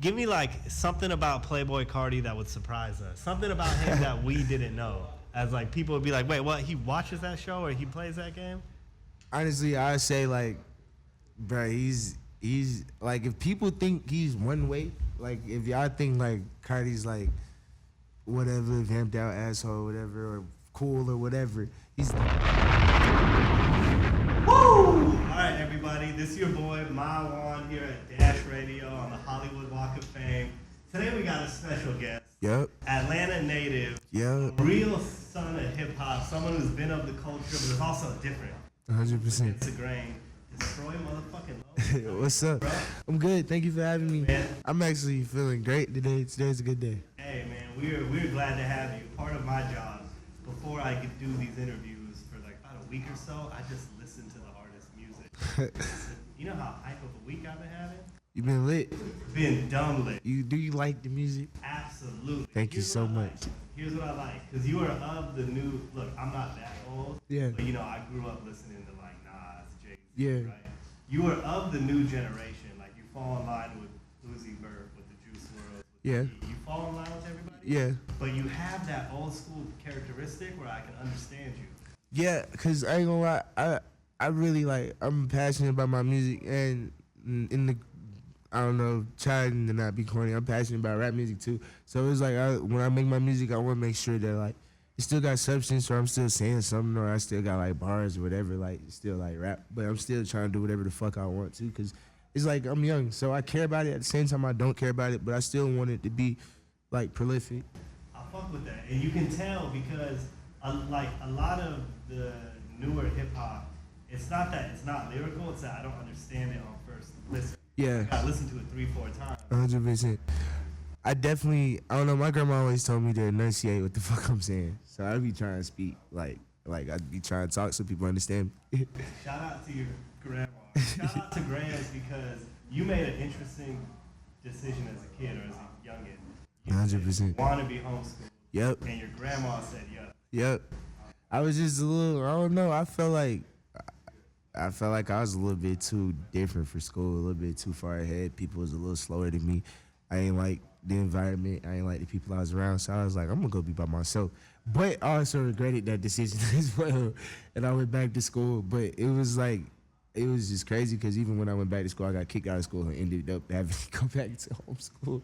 Give me like something about Playboi Carti that would surprise us. Something about him that we didn't know. As like people would be like, wait, what? He watches that show or he plays that game? Honestly, I'd say like, bro, he's like, if people think he's one way, like if y'all think like Carti's like whatever, vamped out asshole, whatever, or cool or whatever, he's. Woo! All right, everybody, this is your boy Mawan here at Dash Radio on the Hollywood Walk of Fame. Today we got a special guest. Yep. Atlanta native. Yep. Real son of hip hop. Someone who's been of the culture, but is also different. 100%. It's a grain. Destroy motherfucking love. What's up? Bro? I'm good. Thank you for having me. Man. I'm actually feeling great today. Today's a good day. Hey man, we're glad to have you. Part of my job, before I could do these interviews for like about a week or so, I just listened to the artist's music. You know how hype of a week I've been having? You been lit? Been dumb lit. Do you like the music? Absolutely. Thank you so much. Here's what I like, because you are of the new. Look, I'm not that old. Yeah. But you know, I grew up listening to like Nas, Jay-Z. Yeah. Right. You are of the new generation. Like you fall in line with Uzi Vert, with the Juice WRLD. Yeah. You fall in line with everybody. Yeah. But you have that old school characteristic where I can understand you. Yeah, cause I ain't gonna lie, I really like, I'm passionate about my music, and in the, I don't know, trying to not be corny, I'm passionate about rap music too. So it's like when I make my music, I want to make sure that like it still got substance, or I'm still saying something, or I still got like bars or whatever, like still like rap, but I'm still trying to do whatever the fuck I want to, cause it's like I'm young, so I care about it. At the same time, I don't care about it, but I still want it to be like prolific. I fuck with that, and you can tell because like a lot of the newer hip hop, it's not that it's not lyrical, it's that I don't understand it on first listen. Yeah. I listened to it 3-4 times. 100%. I don't know, my grandma always told me to enunciate what the fuck I'm saying. So I'd be trying to speak, like I'd be trying to talk so people understand me. Shout out to your grandma. Shout out to Grams, because you made an interesting decision as a kid or as a youngin'. 100%. Want to be homeschooled. Yep. And your grandma said, yep. Yep. I was just a little, I don't know, I felt like I was a little bit too different for school, a little bit too far ahead. People was a little slower than me. I ain't like the environment. I ain't like the people I was around. So I was like, I'm gonna go be by myself. But I also regretted that decision as well. And I went back to school. But it was like, it was just crazy, because even when I went back to school, I got kicked out of school and ended up having to go back to homeschool.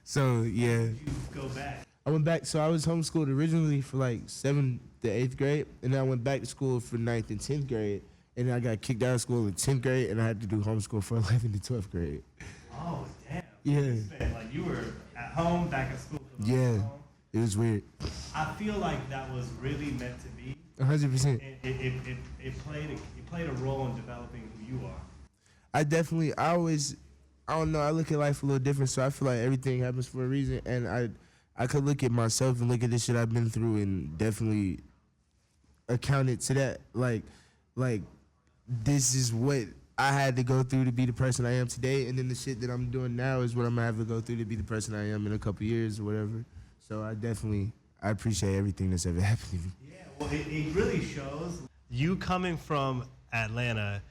So yeah. You go back. I went back, so I was homeschooled originally for like 7th to 8th grade, and then I went back to school for 9th and 10th grade, and then I got kicked out of school in 10th grade, and I had to do homeschool for 11th to 12th grade. Oh, damn. Yeah. Like you were at home, back at school. Yeah, it was weird. I feel like that was really meant to be. 100%. It played a role in developing who you are. I don't know, I look at life a little different, so I feel like everything happens for a reason, and I could look at myself and look at the shit I've been through and definitely account it to that. Like this is what I had to go through to be the person I am today, and then the shit that I'm doing now is what I'm gonna have to go through to be the person I am in a couple years or whatever. So I appreciate everything that's ever happened to me. Yeah, well, it really shows. You coming from Atlanta,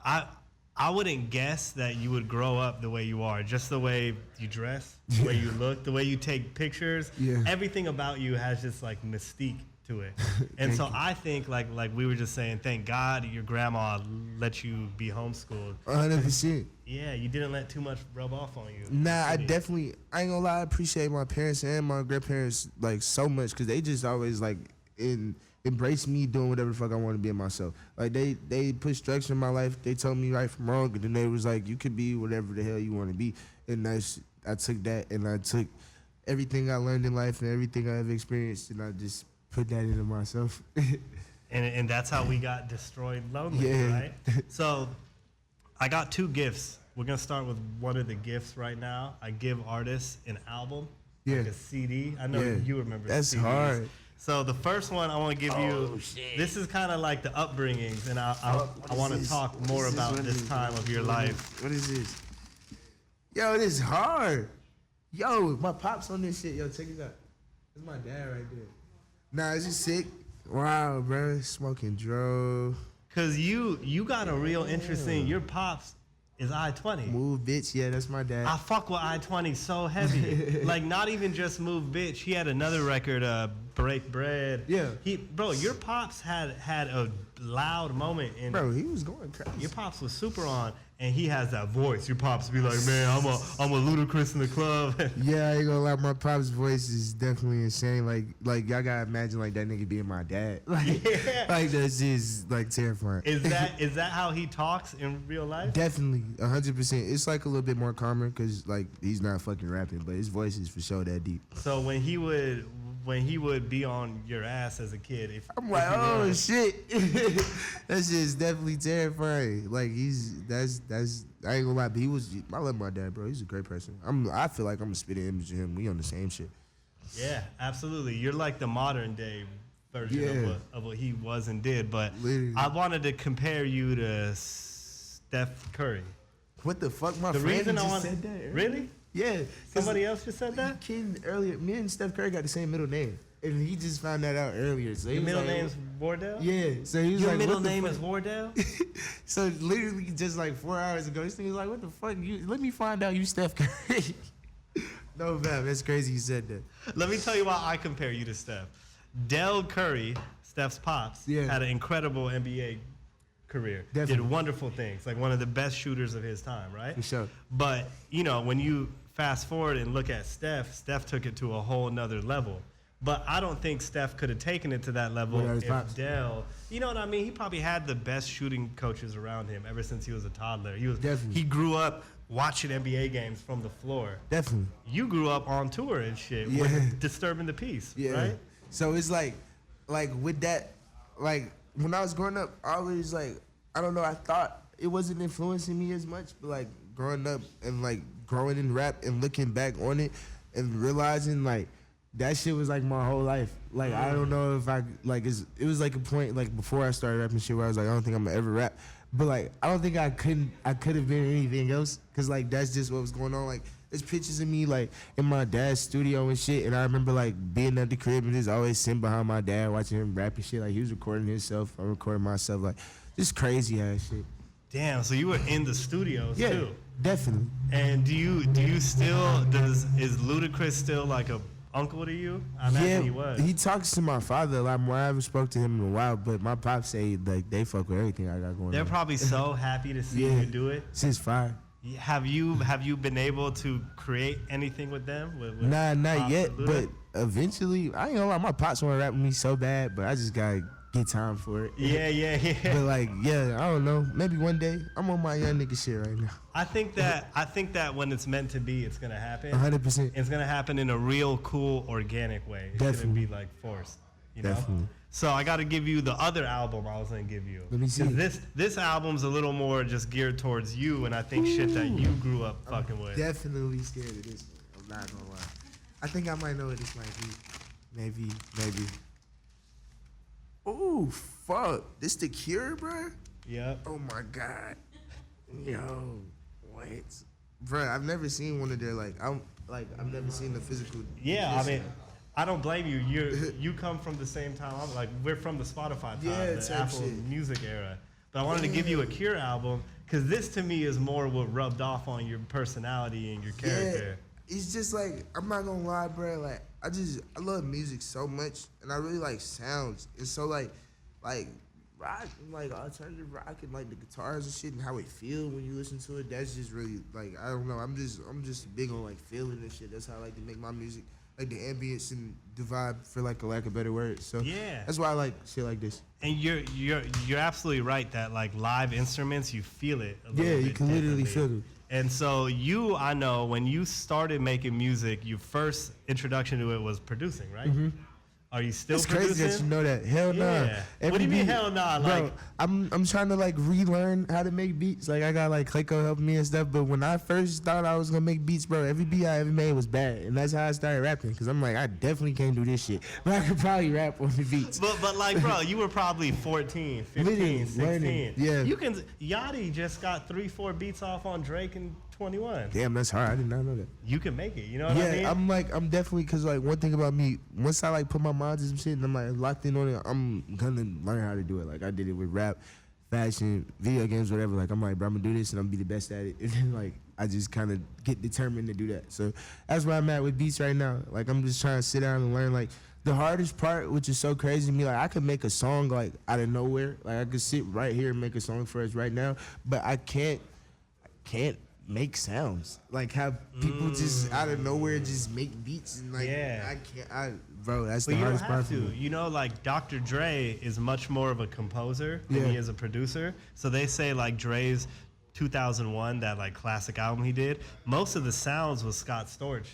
I wouldn't guess that you would grow up the way you are. Just the way you dress, the way you look, the way you take pictures. Yeah. Everything about you has just like mystique to it. And so I think like we were just saying, thank God your grandma let you be homeschooled. 100%. Yeah, you didn't let too much rub off on you. Nah, I ain't gonna lie, I appreciate my parents and my grandparents like so much, because they just always like embrace me doing whatever the fuck I want to be in myself. Like they put structure in my life. They told me right from wrong, and then they was like, you could be whatever the hell you want to be. And I took that, and I took everything I learned in life and everything I ever experienced, and I just put that into myself. And that's how we got Destroyed Lonely, yeah. Right? So I got 2 gifts. We're gonna start with one of the gifts right now. I give artists an album, like a CD. I know you remember. That's CDs. hard. So the first one I want to give you. This is kind of like the upbringings, and I want to talk more about this time of your life. What is this? Yo, this is hard. Yo, my pop's on this shit. Yo, check it out. That's my dad right there. Nah, is just sick? Wow, bro, smoking dro. Cause you got a real interesting. Your pops is I-20. Move, bitch. Yeah, that's my dad. I fuck with I-20 so heavy. Like, not even just Move Bitch. He had another record, Break Bread. Yeah. Bro, your pops had a loud moment. Bro, he was going crazy. Your pops was super on, and he has that voice. Your pops be like, man, I'm a Ludacris in the club. Yeah, I ain't gonna lie. My pop's voice is definitely insane. Like y'all gotta imagine like that nigga being my dad. Like, Yeah. like that's just like terrifying. Is that how he talks in real life? Definitely, 100%. It's like a little bit more calmer because like he's not fucking rapping, but his voice is for sure that deep. So when he would be on your ass as a kid, I'm like, oh shit, that shit is definitely terrifying. Like that's I ain't gonna lie, but I love my dad, bro. He's a great person. I feel like I'm a spitting image of him. We on the same shit. Yeah, absolutely. You're like the modern day version of what he was and did. But Literally. I wanted to compare you to Steph Curry. What the fuck, my The friend reason just said that earlier. Really? Yeah, Somebody else just said that? Kid earlier, me and Steph Curry got the same middle name, and he just found that out earlier. So Your middle name's Wardell? Yeah, so he was Your like, middle what the name fuck? is Wardell? So literally just like 4 hours ago, this nigga was like, what the fuck? Let me find out you Steph Curry. No, man, that's crazy you said that. Let me tell you why I compare you to Steph. Del Curry, Steph's pops, had an incredible NBA career. Definitely. Did wonderful things, like one of the best shooters of his time, right? For sure. But, you know, when you fast forward and look at Steph took it to a whole nother level. But I don't think Steph could have taken it to that level Without his if pops. Dell, you know what I mean? He probably had the best shooting coaches around him ever since he was a toddler. Definitely. He grew up watching NBA games from the floor. Definitely. You grew up on tour and shit, Yeah. with disturbing the peace, right? So it's like with that, like when I was growing up, I always like, I don't know, I thought it wasn't influencing me as much, but like growing up and like growing in rap and looking back on it and realizing like that shit was like my whole life. Like I don't know if I like it was like a point like before I started rapping shit where I was like, I don't think I'm gonna ever rap. But like I don't think I could have been anything else because like that's just what was going on. Like there's pictures of me like in my dad's studio and shit, and I remember like being at the crib and just always sitting behind my dad watching him rap and shit. Like he was recording himself, I'm recording myself, like just crazy ass shit. Damn, so you were in the studios too. Definitely. And do you still is Ludacris still like a uncle to you? I imagine he was. He talks to my father a lot more. I haven't spoke to him in a while, but my pops say like they fuck with everything I got going They're on. probably so happy to see you do it. Since 5. Have you been able to create anything with them? With Nah, not Pops yet, and Luda? but eventually, I ain't gonna lie, my pops wanna rap with me so bad, but I just gotta get time for it. Yeah. But like, yeah, I don't know. Maybe one day. I'm on my young nigga shit right now. I think that when it's meant to be, it's gonna happen. 100%. It's gonna happen in a real cool, organic way. It shouldn't be like forced. You know? Definitely. So I got to give you the other album I was gonna give you. Let me see. 'Cause this album's a little more just geared towards you, and I think shit that you grew up fucking with. Definitely scared of this one. I'm not gonna lie. I think I might know what this might be. Maybe. Ooh, fuck. This The Cure, bro? Yep. Oh my God. Yo, what? Bro, I've never seen one of their I've never seen the physical. Yeah, I mean, I don't blame you. You come from the same time. I'm like, we're from the Spotify time, the type Apple shit. Music era. But I wanted to give you a Cure album because this to me is more what rubbed off on your personality and your character. Yeah, it's just like, I'm not gonna lie, bro. Like, I love music so much, and I really like sounds. And so like rock, like alternative rock, and like the guitars and shit, and how it feel when you listen to it. That's just really like, I don't know. I'm just big on like feeling and shit. That's how I like to make my music, like the ambience and the vibe, for like a lack of better word. So Yeah. that's why I like shit like this. And you're absolutely right that like live instruments, you feel it. A little Yeah, you bit can literally differently. feel it. And so I know when you started making music, your first introduction to it was producing, right? Are you still It's producing? crazy that you know that. Hell nah. Yeah. What do you mean, beat- hell nah? Bro, Like, I'm trying to like relearn how to make beats. Like I got like Clayco helping me and stuff. But when I first thought I was gonna make beats, bro, every beat I ever made was bad, and that's how I started rapping. Cause I'm like, I definitely can't do this shit, but I could probably rap on the beats. but like, bro, you were probably 14, 15, Literally 16. learning, yeah. You can. Yachty just got 3-4 beats off on Drake in 21. Damn, that's hard. I did not know that. You can make it. You know what I mean? Yeah, I'm definitely, cause like one thing about me, once I like put my mind to some shit and I'm like locked in on it, I'm gonna learn how to do it. Like I did it with rap, fashion, video games, whatever. Like I'm like, bro, I'm gonna do this and I'm gonna be the best at it. And then like I just kind of get determined to do that. So that's where I'm at with beats right now. Like I'm just trying to sit down and learn. Like the hardest part, which is so crazy to me, like I could make a song like out of nowhere. Like I could sit right here and make a song for us right now, but I can't make sounds. Like have people just out of nowhere just make beats and like bro, that's the hardest part for me. You know, like Dr. Dre is much more of a composer than he is a producer. So they say like Dre's 2001, that like classic album he did, most of the sounds was Scott Storch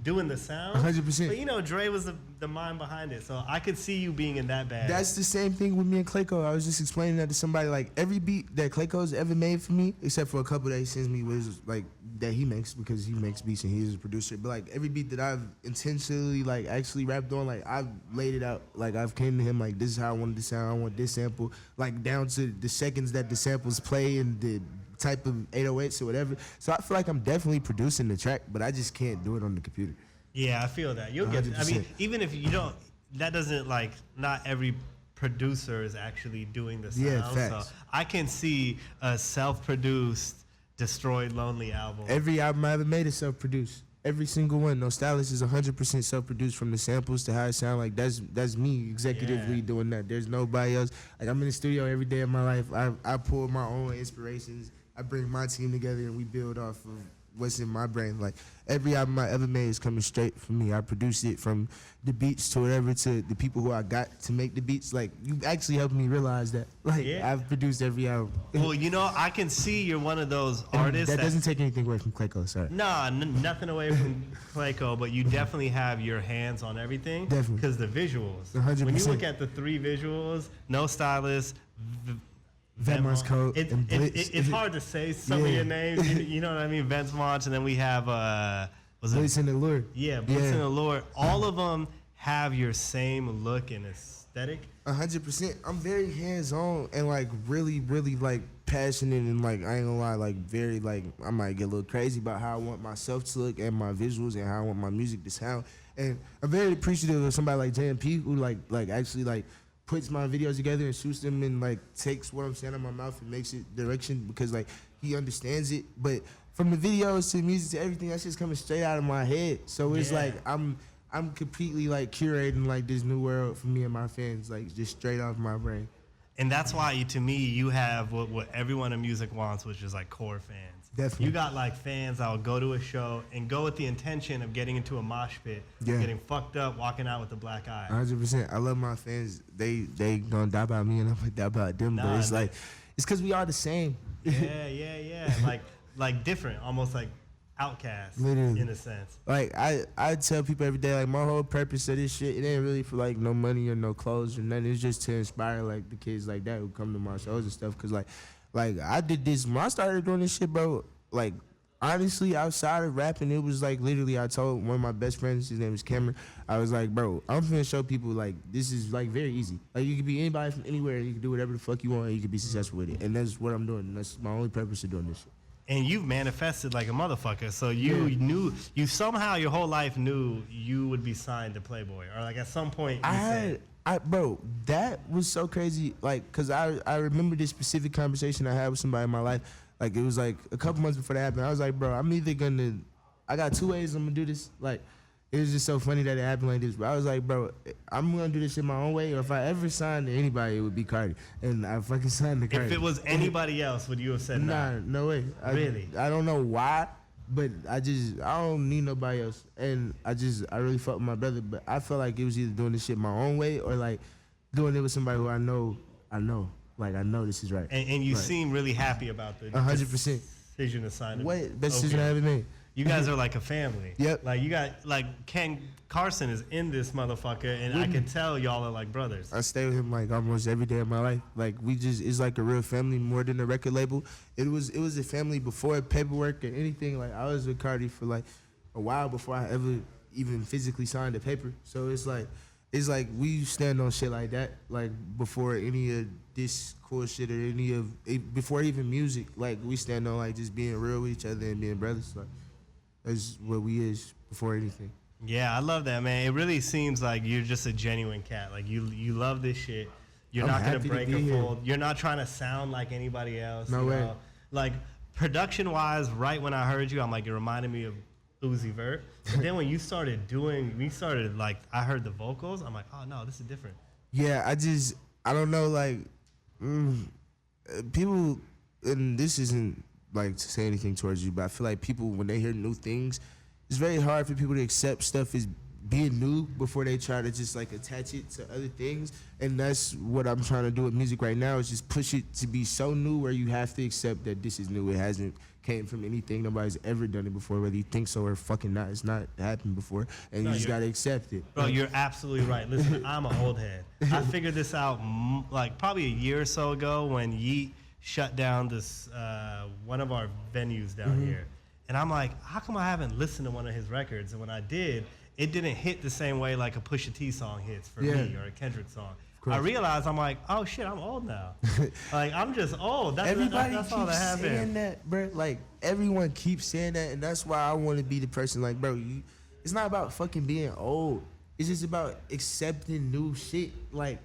doing the sounds. 100%. But you know, Dre was the mind behind it. So I could see you being in that band. That's the same thing with me and Clayco. I was just explaining that to somebody. Like every beat that Clayco's ever made for me, except for a couple that he sends me, was like that he makes because he makes beats and he is a producer. But like every beat that I've intentionally like actually rapped on, like I've laid it out. Like I've came to him like, this is how I wanted to sound. I want this sample, like down to the seconds that the samples play and the type of 808s or whatever. So I feel like I'm definitely producing the track, but I just can't do it on the computer. Yeah, I feel that. You'll get. I mean, even if you don't, that doesn't like. Not every producer is actually doing the sound. Yeah, facts. So I can see a self-produced, Destroyed Lonely album. Every album I ever made is self-produced. Every single one. No Stylist is 100% self-produced, from the samples to how it sound. Like that's me executively doing that. There's nobody else. Like I'm in the studio every day of my life. I pull my own inspirations. I bring my team together and we build off of what's in my brain. Like every album I ever made is coming straight from me. I produced it, from the beats to whatever, to the people who I got to make the beats. Like you actually helped me realize that. Like I've produced every album. Well, you know, I can see you're one of those artists that doesn't take anything away from Clayco. Sorry. Nah, nothing away from Clayco, but you definitely have your hands on everything. Definitely. Because the visuals. 100%. When you look at the 3 visuals, No Stylist, Venmont's Code. It's hard to say some of your names. You know what I mean? Venmont's, and then we have Blitz and Allure. Yeah, Blitz and Allure. All of them have your same look and aesthetic. 100%. I'm very hands-on and like really, really like passionate and like I ain't gonna lie, like very like I might get a little crazy about how I want myself to look and my visuals and how I want my music to sound. And I'm very appreciative of somebody like JMP who like actually like puts my videos together and shoots them and like takes what I'm saying out of my mouth and makes it direction, because like he understands it. But from the videos to the music to everything, that's just coming straight out of my head. So it's like I'm completely like curating like this new world for me and my fans, like just straight off my brain. And that's why, to me, you have what everyone in music wants, which is like core fans. Definitely. You got like fans that will go to a show and go with the intention of getting into a mosh pit, getting fucked up, walking out with a black eye. 100%. I love my fans. They gonna die about me and I'm gonna die about them. But it's like, it's because we are the same. Yeah. like different, almost like outcasts. Literally. In a sense. Like I tell people every day, like my whole purpose of this shit, it ain't really for like no money or no clothes or nothing. It's just to inspire like the kids like that who come to my shows and stuff. Cause like I did this when I started doing this shit, bro. Like honestly, outside of rapping, it was like literally I told one of my best friends, his name is Cameron, I was like, bro, I'm finna show people like this is like very easy. Like you could be anybody from anywhere, you can do whatever the fuck you want, and you can be successful with it. And that's what I'm doing. That's my only purpose of doing this shit. And you've manifested like a motherfucker. So you knew, you somehow your whole life knew you would be signed to Playboi, or like at some point you said. Bro, that was so crazy. Like, cause I remember this specific conversation I had with somebody in my life. Like, it was like a couple months before that happened. I was like, bro, I'm either gonna, I got 2 ways I'm gonna do this. Like, it was just so funny that it happened like this. But I was like, bro, I'm gonna do this shit my own way. Or if I ever signed to anybody, it would be Carti. And I fucking signed to Carti. If it was anybody else, would you have said nah? No way. Really? I don't know why, but I don't need nobody else. And I really fuck with my brother. But I felt like it was either doing this shit my own way or like doing it with somebody who I know. Like, I know this is right. And you seem really happy about the 100% decision to sign it. What? Best decision I ever made. You guys are like a family. Yep. Like, you got, like, Ken Carson is in this motherfucker, and I can tell y'all are like brothers. I stay with him, like, almost every day of my life. Like, it's like a real family more than a record label. It was a family before paperwork or anything. Like, I was with Carti for, like, a while before I ever even physically signed a paper. So it's like we stand on shit like that, like before any of this cool shit or before even music. Like we stand on like just being real with each other and being brothers. Like that's what we is before anything. Yeah, I love that, man. It really seems like you're just a genuine cat. Like you love this shit. You're I'm not gonna happy to break be a here. fold. You're not trying to sound like anybody else. No you way. know? Like production wise, right when I heard you, I'm like, it reminded me of Uzi Vert. But then when you started like, I heard the vocals. I'm like, oh no, this is different. Yeah, I don't know, like, people, and this isn't like to say anything towards you, but I feel like people, when they hear new things, it's very hard for people to accept stuff as being new before they try to just like attach it to other things. And that's what I'm trying to do with music right now, is just push it to be so new where you have to accept that this is new. It hasn't came from anything. Nobody's ever done it before, whether you think so or fucking not. It's not happened before, and you just gotta accept it. Bro, you're absolutely right. Listen, I'm an old head. I figured this out like probably a year or so ago when Yeet shut down this one of our venues down here. And I'm like, how come I haven't listened to one of his records? And when I did, it didn't hit the same way like a Pusha T song hits for me, or a Kendrick song. I realized, I'm like, oh shit, I'm old now. Like, I'm just old. That's all that happened. Saying that, bro. Like, everyone keeps saying that, and that's why I want to be the person. Like, bro, it's not about fucking being old. It's just about accepting new shit. Like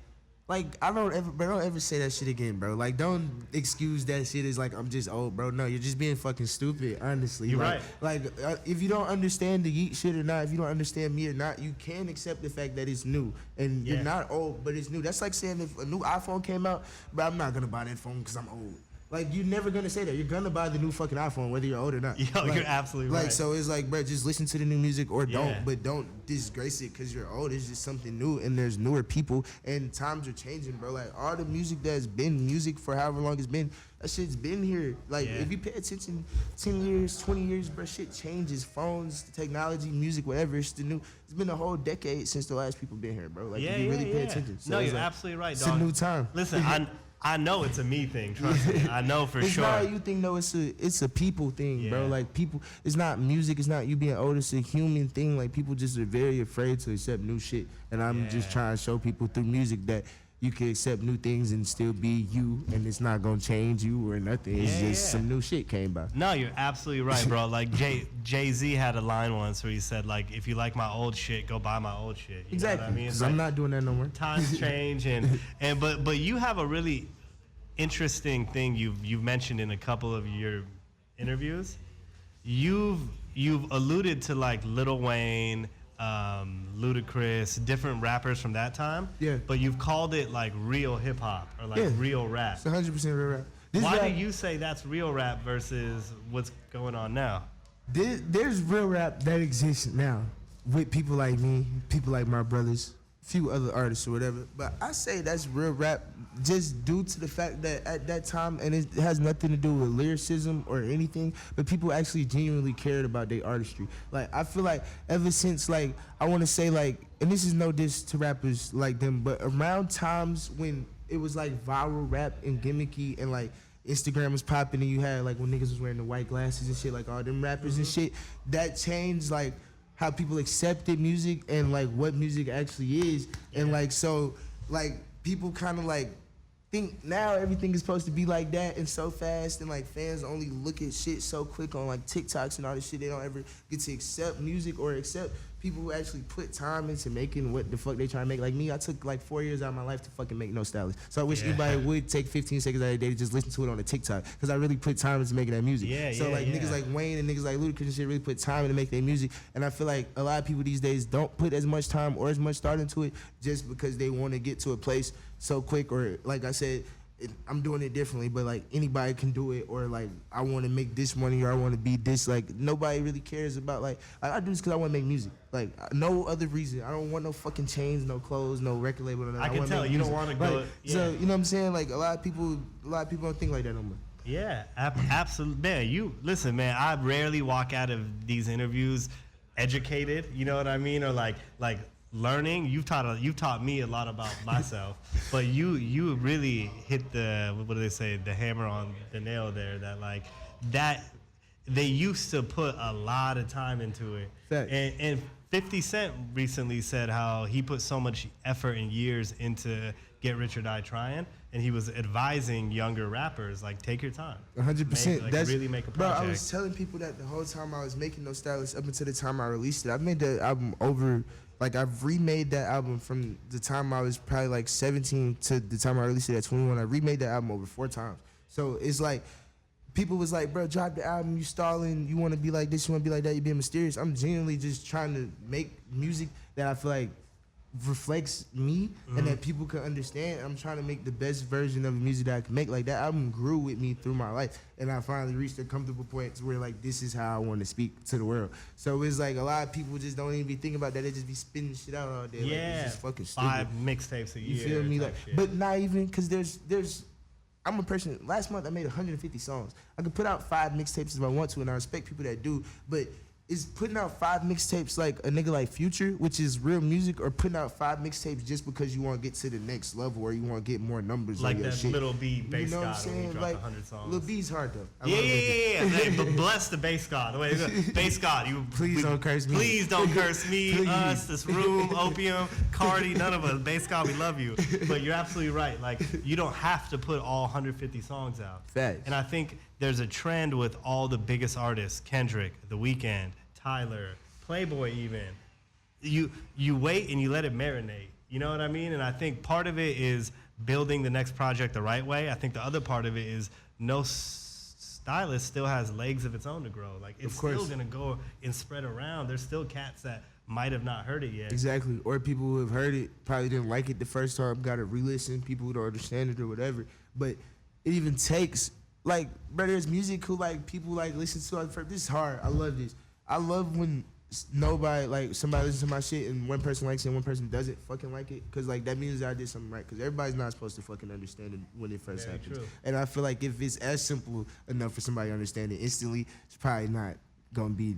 I don't ever say that shit again, bro. Like, don't excuse that shit as like I'm just old, bro. No, you're just being fucking stupid, honestly. You're like, right. Like, if you don't understand the Yeet shit or not, if you don't understand me or not, you can accept the fact that it's new and you're not old, but it's new. That's like saying if a new iPhone came out, but I'm not gonna buy that phone because I'm old. Like, you're never gonna say that. You're gonna buy the new fucking iPhone, whether you're old or not. Yo, like, you're absolutely right. Like, so it's like, bro, just listen to the new music or don't, but don't disgrace it because you're old. It's just something new, and there's newer people, and times are changing, bro. Like, all the music that's been music for however long it's been, that shit's been here. Like, if you pay attention, 10 years, 20 years, bro, shit changes. Phones, technology, music, whatever. It's been a whole decade since the last people been here, bro. Like, if you really pay attention. So no, you're like, absolutely right, it's dog. a new time. Listen, I know it's a me thing. Trust me, I know for it's sure. It's not you think, no. It's a people thing, bro. Like, people. It's not music. It's not you being old. It's a human thing. Like, people just are very afraid to accept new shit, and I'm just trying to show people through music that you can accept new things and still be you, and it's not gonna change you or nothing. It's just some new shit came by. No, you're absolutely right, bro. Like Jay-Z had a line once where he said, like, if you like my old shit, go buy my old shit. You know what I mean? Because I'm not doing that no more. Times change, but you have a really interesting thing you've mentioned in a couple of your interviews. You've alluded to like Lil Wayne, Ludacris, different rappers from that time. Yeah. But you've called it like real hip hop or like real rap. It's 100% real rap. Why do you say that's real rap versus what's going on now? There's real rap that exists now with people like me, people like my brothers, few other artists or whatever. But I say that's real rap just due to the fact that at that time, and it has nothing to do with lyricism or anything, but people actually genuinely cared about their artistry. Like, I feel like ever since, like, I want to say, like, and this is no diss to rappers like them, but around times when it was like viral rap and gimmicky and like Instagram was popping and you had like when niggas was wearing the white glasses and shit, like all them rappers and shit, that changed like how people accepted music and like what music actually is. And like, so like people kind of like think now everything is supposed to be like that and so fast, and like fans only look at shit so quick on like TikToks and all this shit. They don't ever get to accept music or accept people who actually put time into making what the fuck they try to make. Like me, I took like 4 years out of my life to fucking make No Stylist. So I wish anybody would take 15 seconds out of their day to just listen to it on a TikTok, because I really put time into making that music. Niggas like Wayne and niggas like Ludacris and shit really put time into making their music. And I feel like a lot of people these days don't put as much time or as much thought into it just because they want to get to a place so quick, or like I said, I'm doing it differently, but like anybody can do it, or like I want to make this money or I want to be this. Like nobody really cares about like I do this because I want to make music. Like no other reason. I don't want no fucking chains, no clothes, no record label. No, I can tell you don't want to go. Like, so you know what I'm saying? Like a lot of people don't think like that no more. Yeah, absolutely. Man, you listen, man. I rarely walk out of these interviews educated. You know what I mean? Or like learning. You've taught me a lot about myself, but you really hit the, what do they say, the hammer on the nail there, that like that they used to put a lot of time into it. And 50 Cent recently said how he put so much effort and years into Get Rich or Die Trying, and he was advising younger rappers, like, take your time. 100%. That's really make a project. Bro, I was telling people that the whole time I was making No Stylist up until the time I released it. I made the album over Like I've remade that album from the time I was probably like 17 to the time I released it at 21. I remade that album over 4 times. So it's like people was like, bro, drop the album, you stalling, you want to be like this, you want to be like that, you being mysterious. I'm genuinely just trying to make music that I feel like reflects me and that people can understand. I'm trying to make the best version of the music that I can make. Like that album grew with me through my life, and I finally reached a comfortable point to where like this is how I want to speak to the world. So it's like a lot of people just don't even be thinking about that. They just be spitting shit out all day. Yeah, like, it's just fucking stupid. 5 mixtapes a year. You feel me? Like, shit. but not even because there's. I'm a person. Last month I made 150 songs. I could put out 5 mixtapes if I want to, and I respect people that do. But is putting out 5 mixtapes like a nigga like Future, which is real music, or putting out 5 mixtapes just because you want to get to the next level or you want to get more numbers? Like on your that shit. Little B bass You know what I'm god when he saying? dropped Like 100 songs. Lil B's hard though. I Yeah. love Lil B. Hey, but bless the bass god. The way bass god, Please don't curse me. Please don't curse me, Please. us, this room, Opium, Carti, none of us. Bass god, we love you. But you're absolutely right. Like you don't have to put all 150 songs out. Facts. And I think there's a trend with all the biggest artists: Kendrick, The Weeknd, Tyler, Playboi. Even you wait and you let it marinate. You know what I mean? And I think part of it is building the next project the right way. I think the other part of it is no stylist still has legs of its own to grow. Like it's still gonna go and spread around. There's still cats that might have not heard it yet. Exactly. Or people who have heard it probably didn't like it the first time, got to re-listen. People who don't understand it or whatever. But it even takes like, bro, there's music who like people like listen to. Like, this is hard. I love this. I love when nobody like somebody listens to my shit and one person likes it and one person doesn't fucking like it, because like that means I did something right, because everybody's not supposed to fucking understand it when it first happens. True. And I feel like if it's as simple enough for somebody to understand it instantly, it's probably not gonna be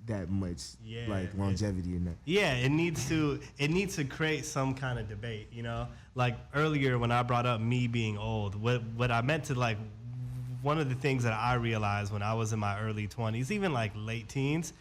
that much like longevity in that. Yeah, it needs to create some kind of debate, you know? Like earlier when I brought up me being old, what I meant to like, one of the things that I realized when I was in my early 20s, even like late teens,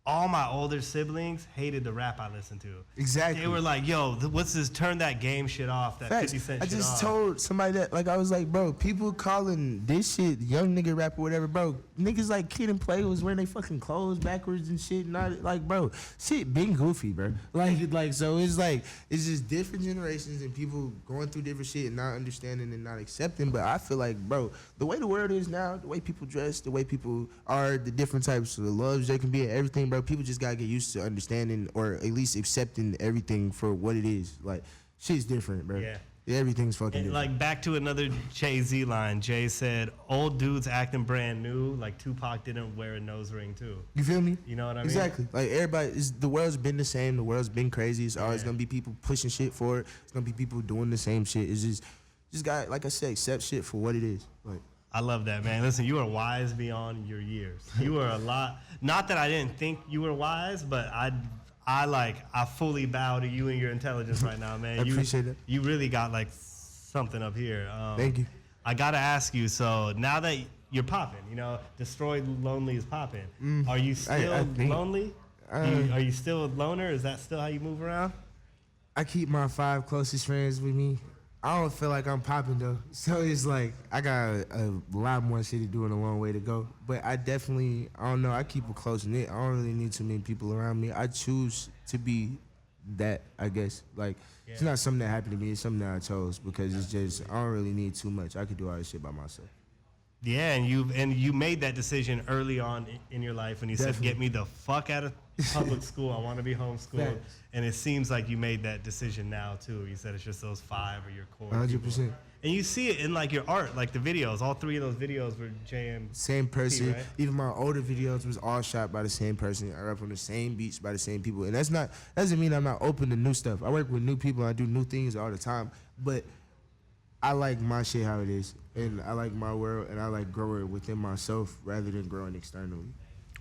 all my older siblings hated the rap I listened to. Exactly. They were like, yo, what's this, turn that game shit off, that Facts. 50 Cent I shit just off. told somebody that, like, I was like, bro, people calling this shit young nigga rap or whatever, bro. Niggas like Kid and Play was wearing they fucking clothes backwards and shit. Not like, bro, shit been goofy, bro. Like, so it's like, it's just different generations and people going through different shit and not understanding and not accepting. But I feel like, bro, the way the world is now, the way people dress, the way people are, the different types of loves they can be and everything, bro, people just gotta get used to understanding or at least accepting everything for what it is. Like, shit's different, bro. Yeah. Everything's fucking And different. like back to another Jay-Z line. Jay said, old dudes acting brand new, like Tupac didn't wear a nose ring too. You feel me? You know what I mean? Exactly. Like everybody, the world's been the same. The world's been crazy. It's always gonna be people pushing shit for it. It's gonna be people doing the same shit. It's just got, like I said, accept shit for what it is. Like, I love that, man. Listen, you are wise beyond your years. You are a lot. Not that I didn't think you were wise, but I fully bow to you and your intelligence right now, man. I appreciate it. You really got like something up here. Thank you. I gotta ask you. So now that you're popping, you know, Destroyed Lonely is popping. Are you still lonely? Are you still a loner? Is that still how you move around? I keep my 5 closest friends with me. I don't feel like I'm popping though, so it's like I got a lot more shit to do and a long way to go. But I definitely, I don't know, I keep it close knit. I don't really need too many people around me. I choose to be that, I guess. Like, it's not something that happened to me. It's something that I chose because it's just, I don't really need too much. I could do all this shit by myself. Yeah, and you made that decision early on in your life when you said, "Get me the fuck out of public school. I want to be homeschooled." Thanks. And it seems like you made that decision now too. You said it's just those 5 or your core. 100%. And you see it in like your art, like the videos. All 3 of those videos were JM. Same person. right? Even my older videos was all shot by the same person. I rap on the same beats by the same people. And doesn't mean I'm not open to new stuff. I work with new people. I do new things all the time. But I like my shit how it is. And I like my world. And I like growing it within myself rather than growing externally.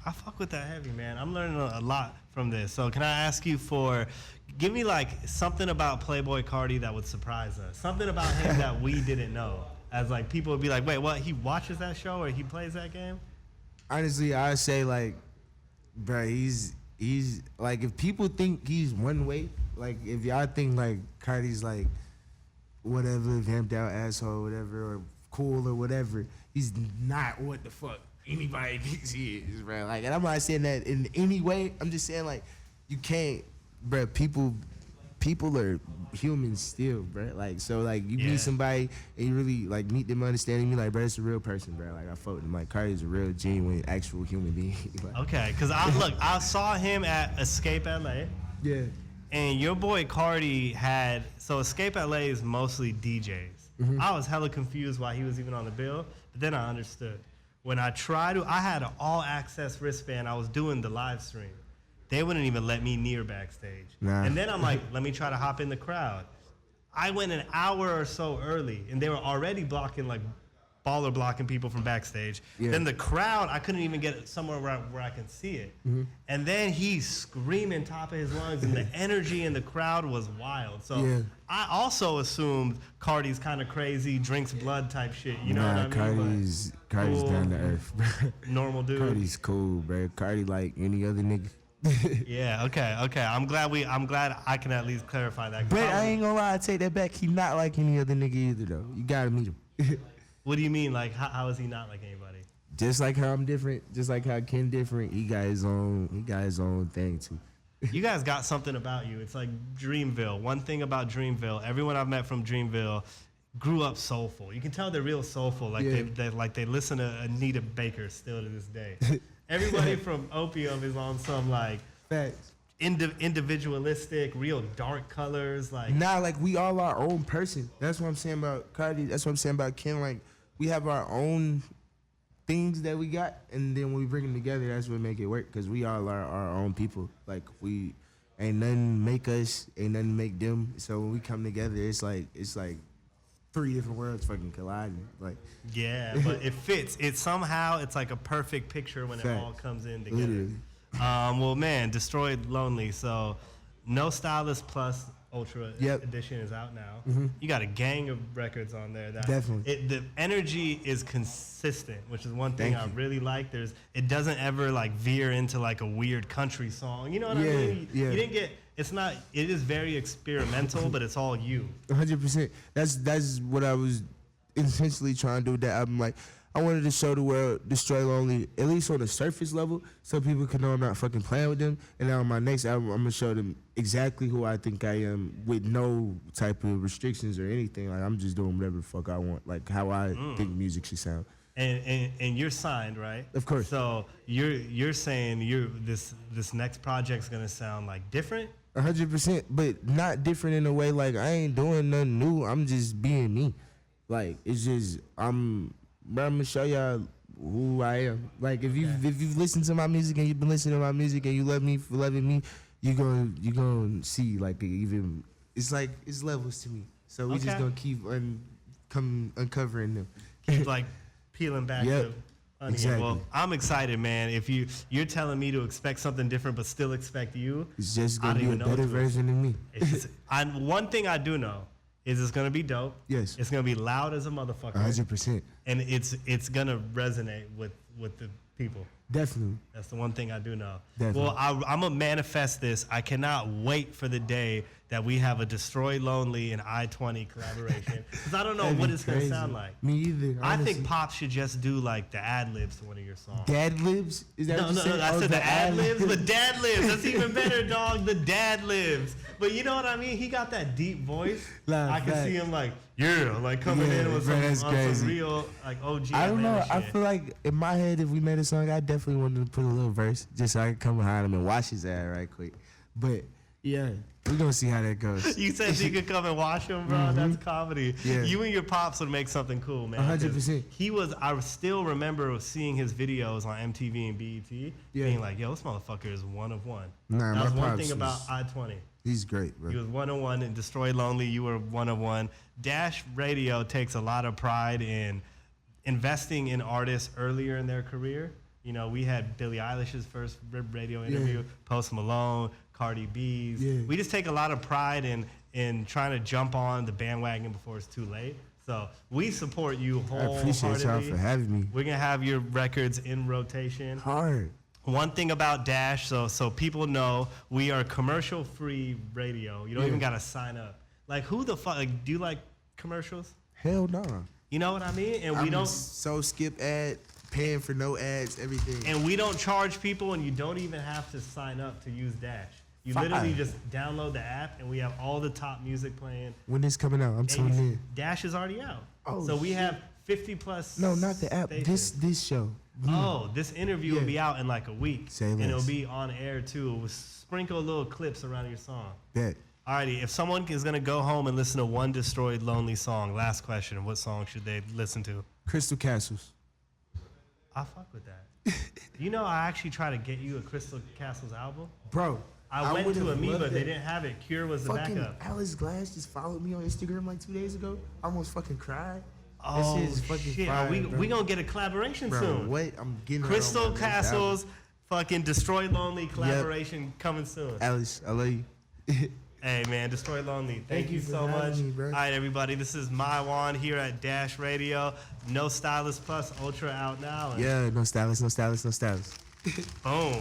I fuck with that heavy, man. I'm learning a lot from this. So can I ask you give me like something about Playboi Carti that would surprise us? Something about him that we didn't know. As like people would be like, wait, what? He watches that show or he plays that game? Honestly, I say like, bro, he's like, if people think he's one way, like if y'all think like Carti's like whatever, vamped out asshole, whatever, or cool or whatever, he's not what the fuck anybody thinks he is, bro. Like, and I'm not saying that in any way. I'm just saying like, you can't bruh, people are humans still, bruh. Like, so, like, you Yeah. meet somebody and you really, like, meet them understanding me, like, bruh, it's a real person, bruh. Like, I fuck with him. Like, Carti's a real, genuine, actual human being. Like, Okay, because I saw him at Escape LA, yeah. and your boy Carti had, so Escape LA is mostly DJs. I was hella confused why he was even on the bill, but then I understood. When I had an all access wristband, I was doing the live stream. They wouldn't even let me near backstage. Nah. And then I'm like, let me try to hop in the crowd. I went an hour or so early, and they were already blocking, like, baller blocking people from backstage. Yeah. Then the crowd, I couldn't even get somewhere where I can see it. And then he's screaming top of his lungs, and the energy in the crowd was wild. So Yeah. I also assumed Carti's kind of crazy, drinks blood type shit. You know what I mean? Carti's cool, down to earth, bro. normal dude. Carti's cool, bro. Carti like any other nigga. Yeah. Okay. I'm glad I can at least clarify that. But I ain't gonna lie, I take that back. He not like any other nigga either, though. You gotta meet him. What do you mean? Like, how is he not like anybody? Just like how I'm different, just like how Ken different. He got his own thing too. You guys got something about you. It's like Dreamville. One thing about Dreamville, everyone I've met from Dreamville grew up soulful. You can tell they're real soulful. Like Yeah. they listen to Anita Baker still to this day. Everybody from Opium is on some like Facts. individualistic, real dark colors. Like Nah, like we all our own person. That's what I'm saying about Carti. That's what I'm saying about Ken. Like we have our own things that we got, and then when we bring them together, that's what make it work. Cause we all are our own people. Like we ain't nothing make us, ain't nothing make them. So when we come together, it's like three different worlds fucking colliding. Like yeah, but it fits. It's like a perfect picture when it Fact. all comes in together. Literally. Well, man, Destroyed Lonely. So, No Stylist Plus Ultra Yep. Edition is out now. You got a gang of records on there. That Definitely. the energy is consistent, which is one thing Thank I you. really like. It doesn't ever like veer into like a weird country song. You know what I mean? Yeah. You didn't get. It is very experimental, but it's all you. 100%. That's what I was intentionally trying to do with that album. Like, I wanted to show the world Destroy Lonely, at least on the surface level, so people can know I'm not fucking playing with them. And now on my next album, I'm gonna show them exactly who I think I am with no type of restrictions or anything. Like, I'm just doing whatever the fuck I want, like how I think music should sound. And you're signed, right? Of course. So you're saying this next project's gonna sound like different? 100%, but not different in a way like I ain't doing nothing new. I'm just being me. Like, it's just I'm gonna show y'all who I am. Like, if you've listened to my music and you've been listening to my music and you love me for loving me, you gonna see like it's levels to me. So we just gonna keep uncovering them. Keep like peeling back Yep. the onion. Exactly. Well, I'm excited, man. If you're telling me to expect something different but still expect you, It's just I gonna don't be a even know better what to version of me. it's just, one thing I do know is it's gonna be dope. Yes. It's gonna be loud as a motherfucker. 100%. And it's gonna resonate with the people. Definitely. That's the one thing I do know. Definitely. Well, I'm going to manifest this. I cannot wait for the day that we have a Destroy Lonely and I-20 collaboration. Because I don't know That'd what be it's going to crazy. sound like. Me either. I honestly. think Pop should just do like the ad-libs to one of your songs. Dad libs? Is that No, what you said? I Oh, said the ad-libs, ad-libs. the dad-libs. That's even better, dog. The dad-libs. But you know what I mean? He got that deep voice. Nah, I can fact. see him like, like coming Yeah, in with bro, that's some crazy. real like OG I don't know. Atlanta I shit. feel like in my head, if we made a song, I definitely wanted to put a little verse just so I could come behind him and wash his ass right quick. But yeah, we're gonna see how that goes. You said you could come and watch him, bro. That's comedy. Yeah. You and your pops would make something cool, man. 100%. I still remember seeing his videos on MTV and BET, being like, yo, this motherfucker is one of one. Nah, that was my one pops thing about was- I-20. He's great, bro. He was one of one in Destroy Lonely. You were one of one. Dash Radio takes a lot of pride in investing in artists earlier in their career. You know, we had Billie Eilish's first radio interview, Post Malone, Cardi B's. Yeah. We just take a lot of pride in trying to jump on the bandwagon before it's too late. So we support you I wholeheartedly. appreciate y'all for having me. We're gonna have your records in rotation. Hard. One thing about Dash, so people know, we are commercial-free radio. You don't even gotta sign up. Like, who the fuck? Like, do you like commercials? Hell no. You know what I mean? And we I'm don't. so skip ad, paying for no ads, everything. And we don't charge people, and you don't even have to sign up to use Dash. You literally just download the app, and we have all the top music playing. When is coming out? I'm tuning in. Dash is already out. Oh, so we shit. have 50 plus. No, not the app. stations. This show. Oh, this interview will be out in like a week. Say and less. it'll be on air too. We'll sprinkle little clips around your song. Bet. Alrighty, if someone is gonna go home and listen to one Destroyed Lonely song, last question, what song should they listen to? Crystal Castles. I fuck with that. You know, I actually tried to get you a Crystal Castles album. Bro. I went to Amoeba, they didn't have it. Cure was the fucking backup. Alice Glass just followed me on Instagram like 2 days ago. I almost fucking cried. Oh, this shit is fucking shit. fire, we gonna get a collaboration bro, soon. what? I'm getting her on Crystal my next Castles, album. fucking Destroy Lonely collaboration coming soon. Alice, I love you. Hey man, Destroy Lonely. Thank you for so having much. me, bro. All right, everybody. This is My Juan here at Dash Radio. No Stylist Plus Ultra out now. Yeah, no stylist, no stylist, no stylist. Boom.